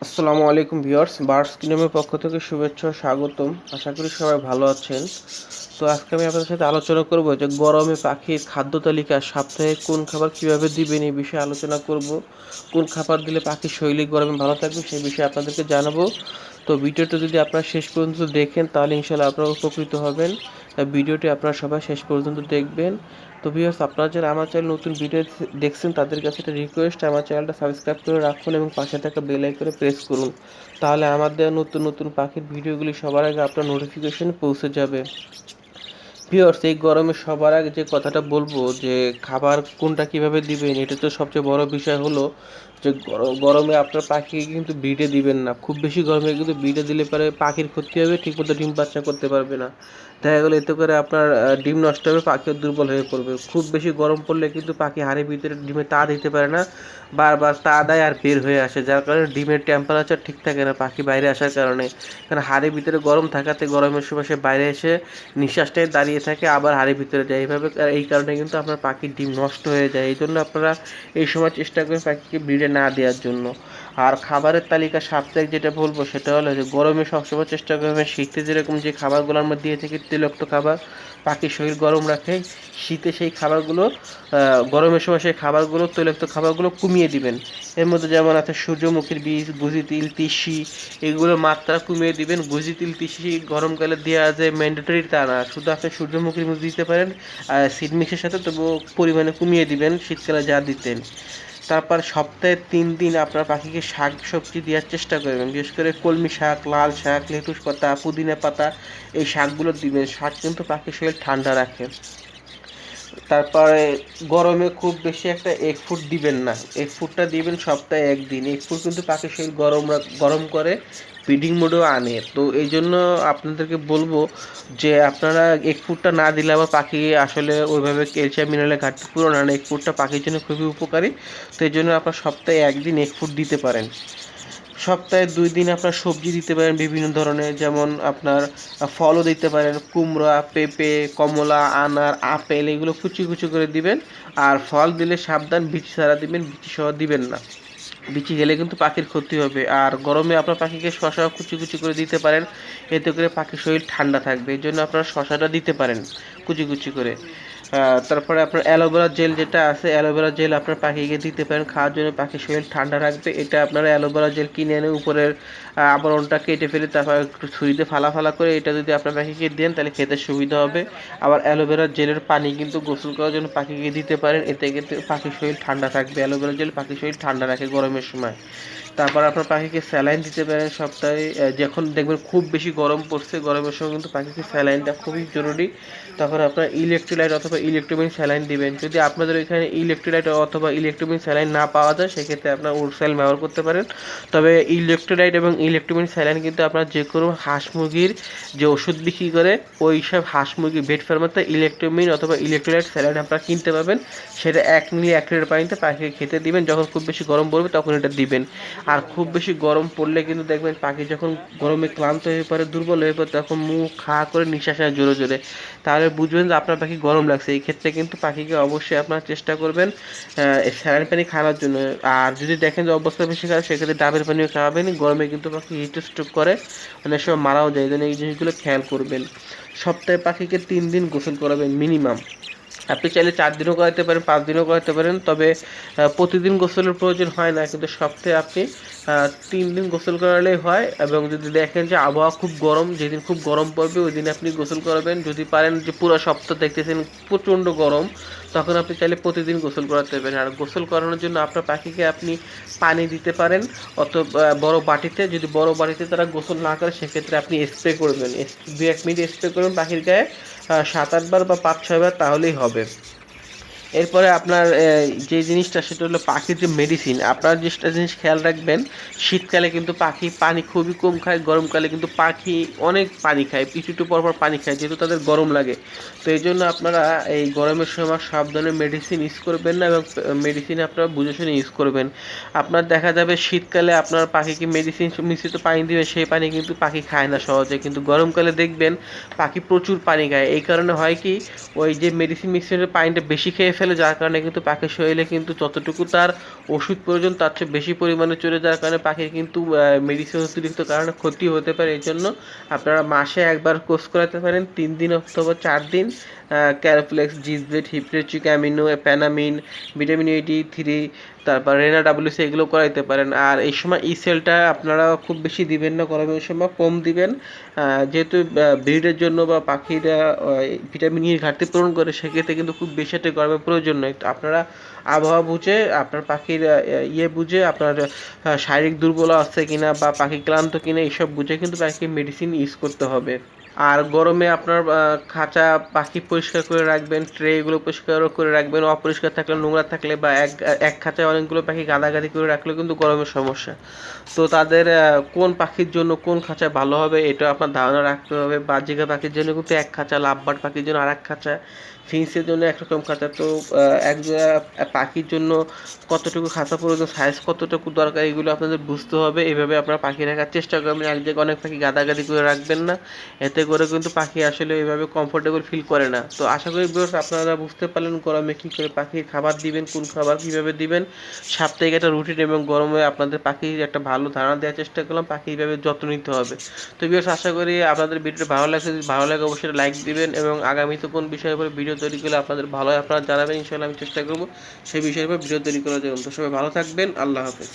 আসসালামু আলাইকুম viewers, birds কিংডমের পক্ষ থেকে শুভেচ্ছা ও স্বাগতম। আশা করি সবাই ভালো আছেন। তো আজকে আমি আপনাদের সাথে আলোচনা করব যে গরমে পাখির খাদ্য তালিকা সপ্তাহে কোন খাবার কিভাবে দিবেন এই বিষয়ে আলোচনা করব। কোন খাবার দিলে পাখির শরীর গরমে ভালো থাকবে সেই বিষয়ে আপনাদেরকে জানাবো। তো ভিডিওটা যদি আপনারা শেষ পর্যন্ত দেখেন তাহলে ইনশাআল্লাহ আপনারা উপকৃত হবেন। ভিডিওটি আপনারা সবাই শেষ পর্যন্ত দেখবেন। তো ভিউয়ার্স, আপনারা যারা আমার চ্যানেল নতুন ভিডিও দেখছেন তাদের কাছে একটা রিকোয়েস্ট, আমার চ্যানেলটা সাবস্ক্রাইব করে রাখুন এবং পাশে থাকা বেল আইকনে প্রেস করুন। তাহলে আমাদের নতুন নতুন পাখির ভিডিওগুলি সবার আগে আপনার নোটিফিকেশন পৌঁছে যাবে। ভিউয়ার্স, এই গরমে সবার আগে যে কথাটা বলবো যে খাবার কোনটা কিভাবে দিবেন, এটা তো সবচেয়ে বড় বিষয় হলো যে গরমে আপনার পাখিকে কিন্তু ব্রিডে দিবেন না। খুব বেশি গরমে কিন্তু ব্রিডে দিলে পরে পাখির ক্ষতি হবে, ঠিকমতো ডিম বাচ্চা করতে পারবে না। দেখা গেলো এতে করে আপনার ডিম নষ্ট হবে, পাখিও দুর্বল হয়ে পড়বে। খুব বেশি গরম পড়লে কিন্তু পাখি হাড়ের ভিতরে ডিমে তা দিতে পারে না, বারবার তা দেয় আর বের হয়ে আসে, যার কারণে ডিমের টেম্পারেচার ঠিক থাকে না পাখি বাইরে আসার কারণে। কারণ হাড়ের ভিতরে গরম থাকাতে গরমের সময় সে বাইরে এসে নিঃশ্বাসটাই দাঁড়িয়ে থাকে, আবার হাড়ের ভিতরে যায় এইভাবে। এই কারণে কিন্তু আপনার পাখির ডিম নষ্ট হয়ে যায়। এই জন্য আপনারা এই সময় চেষ্টা করবেন পাখিকে ব্রিডে না দেওয়ার জন্য। আর খাবারের তালিকা সাপ্তাহিক যেটা বলবো সেটা হলো যে গরমে সবসময় চেষ্টা করবেন শীতে যেরকম যে খাবারগুলো আমরা দিয়ে থাকি তৈলাক্ত খাবার, পাখির শরীর গরম রাখে, শীতে সেই খাবারগুলো গরমের সময় সেই খাবারগুলো তৈলাক্ত খাবারগুলো কমিয়ে দিবেন। এর মধ্যে যেমন আছে সূর্যমুখীর বীজ, গুজি তিল, তিসি, এগুলোর মাত্রা কমিয়ে দিবেন। গুজি তিল, তিসি গরমকালে দেওয়া যায় ম্যান্ডেটরি তা না, শুধু আপনি সূর্যমুখীর মধ্যে দিতে পারেন সিড মিক্সের সাথে, তবুও পরিমাণে কমিয়ে দিবেন শীতকালে যা দিতেন। তারপর সপ্তাহে 3 দিন আপনার পাখিকে শাক সবজি দেওয়ার চেষ্টা করবেন, বিশেষ করে কলমি শাক, লাল শাক, লেটুস পাতা, পুদিনা পাতা, এই শাকগুলো দিবেন। শাক কিন্তু পাখির শরীর ঠান্ডা রাখে। তারপরে গরমে খুব বেশি একটা এগ ফুড দিবেন না, এগ ফুডটা দিবেন সপ্তাহে 1 দিন। এগ ফুড কিন্তু পাখির শরীর গরম করে, ব্রিডিং মোডেও আনে। তো এই জন্য আপনাদেরকে বলবো যে আপনারা এগ ফুডটা না দিলে আবার পাখি আসলে ওইভাবে ক্যালসিয়াম মিনারেলের ঘাটতি পূরণ হয় না। এগ ফুডটা পাখির জন্য খুবই উপকারী। তো এই জন্য আপনার সপ্তাহে 1 দিন এগ ফুড দিতে পারেন। সপ্তাহে 2 দিন আপনার সবজি দিতে পারেন বিভিন্ন ধরনের, যেমন আপনার ফলও দিতে পারেন, কুমড়া, পেঁপে, কমলা, আনার, আপেল, এগুলো কুচি কুচি করে দিবেন। আর ফল দিলে সাবধান, বিচি ছাড়া দিবেন, বিচি সহ দিবেন না। বিচি গেলে কিন্তু পাখির ক্ষতি হবে। আর গরমে আপনার পাখিকে শশা কুচি কুচি করে দিতে পারেন, এতে করে পাখির শরীর ঠান্ডা থাকবে। এই জন্য আপনারা শশাটা দিতে পারেন কুচি কুচি করে। তারপরে আপনার অ্যালোভেরা জেল যেটা আছে, অ্যালোভেরা জেল আপনার পাখিকে দিতে পারেন খাওয়ার জন্য, পাখির শরীর ঠান্ডা রাখবে। এটা আপনারা অ্যালোভেরা জেল কিনে এনে উপরের আবরণটা কেটে ফেলে তারপর একটু ছুরিতে ফালা ফালা করে এটা যদি আপনার পাখিকে দেন তাহলে খেতে সুবিধা হবে। আবার অ্যালোভেরা জেলের পানি কিন্তু গোসল করার জন্য পাখিকে দিতে পারেন, এতে কিন্তু পাখির শরীর ঠান্ডা থাকবে। অ্যালোভেরা জেল পাখির শরীর ঠান্ডা রাখে গরমের সময়। তারপর আপনার পাখিকে স্যালাইন দিতে পারেন সপ্তাহে। যখন দেখবেন খুব বেশি গরম পড়ছে, গরমের সময় কিন্তু পাখিকে স্যালাইনটা খুবই জরুরি। তখন আপনার ইলেকট্রোলাইট অথবা ইলেকট্রোমিন স্যালাইন দিবেন। যদি আপনাদের ওইখানে ইলেকট্রোলাইট অথবা ইলেকট্রোমিন স্যালাইন না পাওয়া যায় সেক্ষেত্রে আপনার ওরসাইল ব্যবহার করতে পারেন। তবে ইলেকট্রোলাইট এবং ইলেকট্রোমিন স্যালাইন কিন্তু আপনার যে কোনো হাঁস মুরগির যে ওষুধ বিক্রি করে ওই সব হাঁস মুরগির ভেট ফার্মাতে ইলেকট্রোমিন অথবা ইলেকট্রোলাইট স্যালাইন আপনারা কিনতে পাবেন। সেটা 1 মিলি 1 লিটার পানিতে পাখিকে খেতে দিবেন। যখন খুব বেশি গরম পড়বে তখন এটা দিবেন। আর খুব বেশি গরম পড়লে কিন্তু দেখবেন পাখি যখন গরমে ক্লান্ত হয়ে পড়ে, দুর্বল হয়ে পড়ে, তখন মুখ খা করে নিঃশ্বাস নেয় জোরে জোরে, তাহলে বুঝবেন যে আপনার পাখি গরম লাগছে। এই ক্ষেত্রে কিন্তু পাখিকে অবশ্যই আপনার চেষ্টা করবেন স্যালাইন পানি খাওয়ানোর জন্য। আর যদি দেখেন যে অবস্থা বেশি খারাপ সেক্ষেত্রে ডাবের পানিও খাওয়াবেন। গরমে কিন্তু পাখি হিট স্ট্রোক করে, অনেক সময় মারাও যায়। এই জন্য এই জিনিসগুলো খেয়াল করবেন। সপ্তাহে পাখিকে 3 দিন গোসল করাবেন মিনিমাম। আপনি চাইলে 4 দিনও করাতে পারেন, 5 দিনও করাতে পারেন, তবে প্রতিদিন গোসলের প্রয়োজন হয় না। কিন্তু সপ্তাহে আপনি 3 দিন গোসল করালেই হয়। এবং যদি দেখেন যে আবহাওয়া খুব গরম, যেদিন খুব গরম পড়বে ওই দিন আপনি গোসল করাবেন। যদি পারেন যে পুরো সপ্তাহ দেখতেছেন প্রচণ্ড গরম, তখন আপনি চাইলে প্রতিদিন গোসল করাতে পারেন। আর গোসল করানোর জন্য আপনার পাখিকে আপনি পানি দিতে পারেন অথবা বড় বাটিতে, যদি বড় বাটিতে তারা গোসল না করে সেক্ষেত্রে আপনি স্প্রে করবেন, 2-1 মিনিট স্প্রে করবেন পাখির গায়ে 7-8 বার বা 5-6 বার, তাহলেই হবে। এরপরে আপনার যে জিনিসটা সেটা হলো পাখির যে মেডিসিন। আপনার যেটা জিনিস খেয়াল রাখবেন, শীতকালে কিন্তু পাখি পানি খুবই কম খায়, গরমকালে কিন্তু পাখি অনেক পানি খায়, একটু পরপর পানি খায়, যেহেতু তাদের গরম লাগে। তো এই জন্য আপনারা এই গরমের সময় সব ধরনের মেডিসিন ইউজ করবেন না, এবং মেডিসিন আপনারা বুঝে শুনে ইউজ করবেন। আপনার দেখা যাবে শীতকালে আপনার পাখিকে মেডিসিন মিশ্রিত পানি দিবে, সেই পানি কিন্তু পাখি খায় না সহজে, কিন্তু গরমকালে দেখবেন পাখি প্রচুর পানি খায়। এই কারণে হয় কি, ওই যে মেডিসিন মিশ্রিত পানিটা বেশি খেয়ে ফেলে, যার কারণে কিন্তু পাখির শরীরে কিন্তু যতটুকু তার ওষুধ প্রয়োজন তার চেয়ে বেশি পরিমাণে চলে যাওয়ার কারণে পাখির কিন্তু মেডিসিন অতিরিক্ত কারণে ক্ষতি হতে পারে। এই জন্য আপনারা মাসে একবার কোর্স করাতে পারেন, 3 দিন অথবা 4 দিন ক্যারোফ্লেক্স, জিজবেট, হিপ্রেচিক অ্যামিনো, প্যানামিন, ভিটামিন A, D3, তারপর রেনা WC এগুলো করাইতে পারেন। আর এই সময় সেলটা আপনারা খুব বেশি দিবেন না, গরমের সময় কম দিবেন, যেহেতু ব্রিডের জন্য বা পাখিরা ভিটামিন ঘাটতি পূরণ করে, সেক্ষেত্রে কিন্তু খুব বেশি একটা গরমের প্রয়োজন নয়। তো আপনারা আবহাওয়া বুঝে, আপনার পাখির বুঝে, আপনার শারীরিক দুর্বল আছে কিনা বা পাখি ক্লান্ত কিনা এইসব বুঝে কিন্তু পাখির মেডিসিন ইউজ করতে হবে। আর গরমে আপনার খাঁচা পাখি পরিষ্কার করে রাখবেন, ট্রে এগুলো পরিষ্কার করে রাখবেন, অপরিষ্কার থাকলে, নোংরা থাকলে বা এক খাঁচায় অনেকগুলো পাখি গাদাগাদি করে রাখলেও কিন্তু গরমের সমস্যা। তো তাদের কোন পাখির জন্য কোন খাঁচা ভালো হবে এটা আপনার ধারণা রাখতে হবে। বাজিকা পাখির জন্য কিন্তু এক খাঁচা, লাভবার্ড পাখির জন্য আর এক খাঁচা, ফিন্সের জন্য একরকম খাঁচা। তো এক পাখির জন্য কতটুকু খাঁচা প্রয়োজন, সাইজ কতটুকু দরকার, এগুলো আপনাদের বুঝতে হবে। এইভাবে আপনারা পাখি রাখার চেষ্টা করবেন। এক জায়গায় অনেক পাখি গাদাগাদি করে রাখবেন না, এতে করে কিন্তু পাখি আসলে এইভাবে কমফোর্টেবল ফিল করে না। তো আশা করি ভিউয়ার্স আপনারা বুঝতে পারলেন গরমে কী করে পাখির খাবার দিবেন, কোন খাবার কীভাবে দিবেন, সাপ্তাহিক একটা রুটিন, এবং গরমে আপনাদের পাখির একটা ভালো ধারণা দেওয়ার চেষ্টা করলাম পাখি এইভাবে যত্ন নিতে হবে। তো ভিউয়ার্স আশা করি আপনাদের ভিডিওটা ভালো লাগছে। যদি ভালো লাগে অবশ্যই লাইক দিবেন, এবং আগামীতে কোন বিষয়ের উপর ভিডিও তৈরি করলে আপনাদের ভালো হয় আপনারা জানাবেন। ইনশাআল্লাহ আমি চেষ্টা করব সেই বিষয়ের উপর ভিডিও তৈরি করার জন্য। তো সবাই ভালো থাকবেন, আল্লাহ হাফেজ।